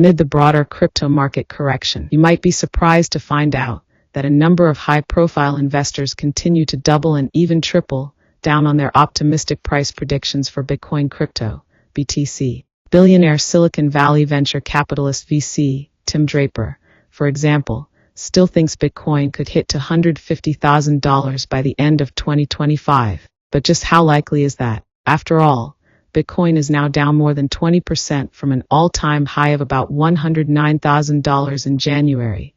Amid the broader crypto market correction, you might be surprised to find out that a number of high-profile investors continue to double and even triple down on their optimistic price predictions for Bitcoin crypto, BTC. Billionaire Silicon Valley venture capitalist VC, Tim Draper, for example, still thinks Bitcoin could hit to $150,000 by the end of 2025. But just how likely is that? After all, Bitcoin is now down more than 20% from an all-time high of about $109,000 in January,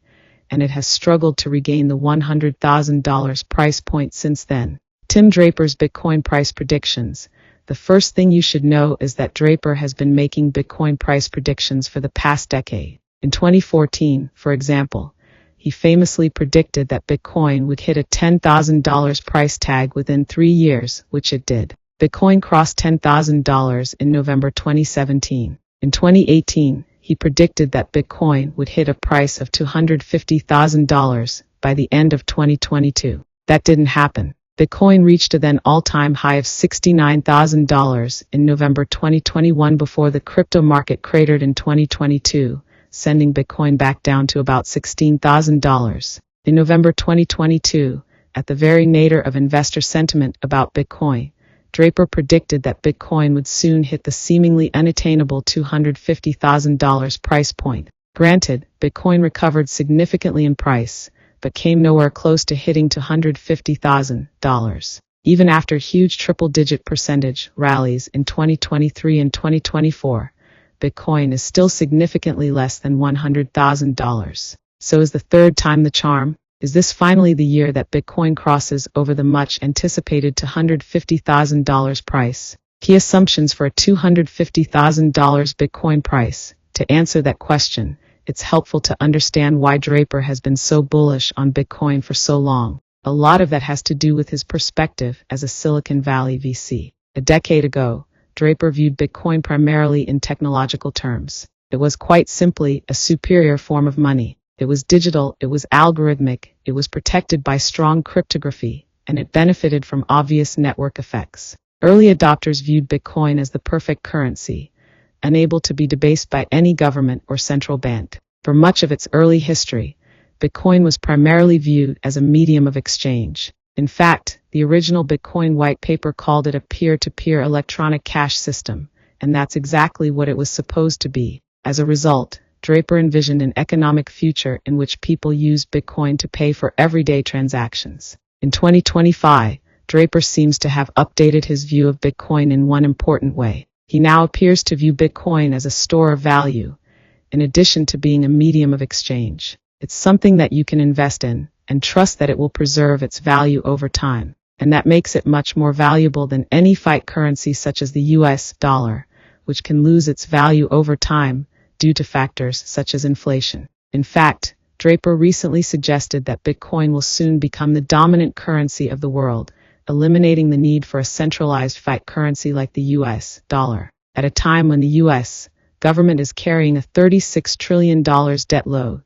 and it has struggled to regain the $100,000 price point since then. Tim Draper's Bitcoin price predictions. The first thing you should know is that Draper has been making Bitcoin price predictions for the past decade. In 2014, for example, he famously predicted that Bitcoin would hit a $10,000 price tag within 3 years, which it did. Bitcoin crossed $10,000 in November 2017. In 2018, he predicted that Bitcoin would hit a price of $250,000 by the end of 2022. That didn't happen. Bitcoin reached a then all-time high of $69,000 in November 2021 before the crypto market cratered in 2022, sending Bitcoin back down to about $16,000. In November 2022, at the very nadir of investor sentiment about Bitcoin, Draper predicted that Bitcoin would soon hit the seemingly unattainable $250,000 price point. Granted, Bitcoin recovered significantly in price, but came nowhere close to hitting $250,000. Even after huge triple-digit percentage rallies in 2023 and 2024, Bitcoin is still significantly less than $100,000. So is the third time the charm? Is this finally the year that Bitcoin crosses over the much-anticipated $250,000 price? Key assumptions for a $250,000 Bitcoin price. To answer that question, it's helpful to understand why Draper has been so bullish on Bitcoin for so long. A lot of that has to do with his perspective as a Silicon Valley VC. A decade ago, Draper viewed Bitcoin primarily in technological terms. It was quite simply a superior form of money. It was digital, it was algorithmic, it was protected by strong cryptography, and it benefited from obvious network effects. Early adopters viewed Bitcoin as the perfect currency, unable to be debased by any government or central bank. For much of its early history, Bitcoin was primarily viewed as a medium of exchange. In fact, the original Bitcoin white paper called it a peer-to-peer electronic cash system, and that's exactly what it was supposed to be. As a result, Draper envisioned an economic future in which people used Bitcoin to pay for everyday transactions. In 2025, Draper seems to have updated his view of Bitcoin in one important way. He now appears to view Bitcoin as a store of value, in addition to being a medium of exchange. It's something that you can invest in and trust that it will preserve its value over time. And that makes it much more valuable than any fiat currency such as the US dollar, which can lose its value over time due to factors such as inflation. In fact, Draper recently suggested that Bitcoin will soon become the dominant currency of the world, eliminating the need for a centralized fiat currency like the US dollar. At a time when the US government is carrying a $36 trillion debt load,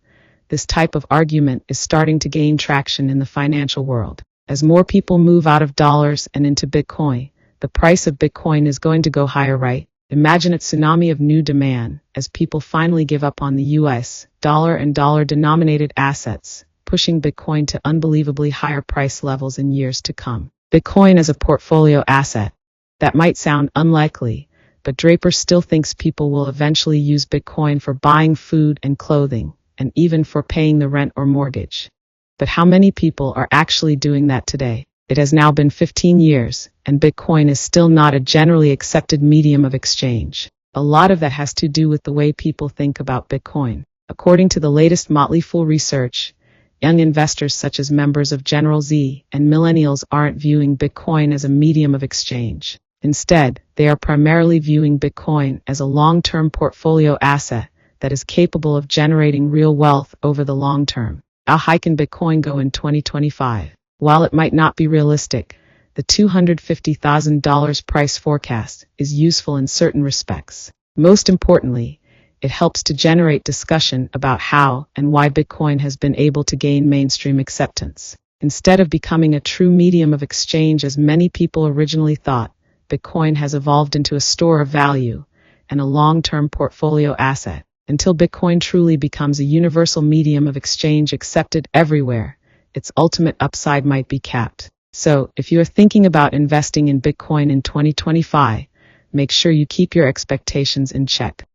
this type of argument is starting to gain traction in the financial world. As more people move out of dollars and into Bitcoin, the price of Bitcoin is going to go higher, right? Imagine a tsunami of new demand as people finally give up on the US dollar and dollar-denominated assets, pushing Bitcoin to unbelievably higher price levels in years to come. Bitcoin as a portfolio asset. That might sound unlikely, but Draper still thinks people will eventually use Bitcoin for buying food and clothing, and even for paying the rent or mortgage. But how many people are actually doing that today? It has now been 15 years, and Bitcoin is still not a generally accepted medium of exchange. A lot of that has to do with the way people think about Bitcoin. According to the latest Motley Fool research, young investors such as members of General Z and millennials aren't viewing Bitcoin as a medium of exchange. Instead, they are primarily viewing Bitcoin as a long-term portfolio asset that is capable of generating real wealth over the long term. How high can Bitcoin go in 2025? While it might not be realistic, the $250,000 price forecast is useful in certain respects. Most importantly, it helps to generate discussion about how and why Bitcoin has been able to gain mainstream acceptance. Instead of becoming a true medium of exchange as many people originally thought, Bitcoin has evolved into a store of value and a long-term portfolio asset. Until Bitcoin truly becomes a universal medium of exchange accepted everywhere, its ultimate upside might be capped. So, if you are thinking about investing in Bitcoin in 2025, make sure you keep your expectations in check.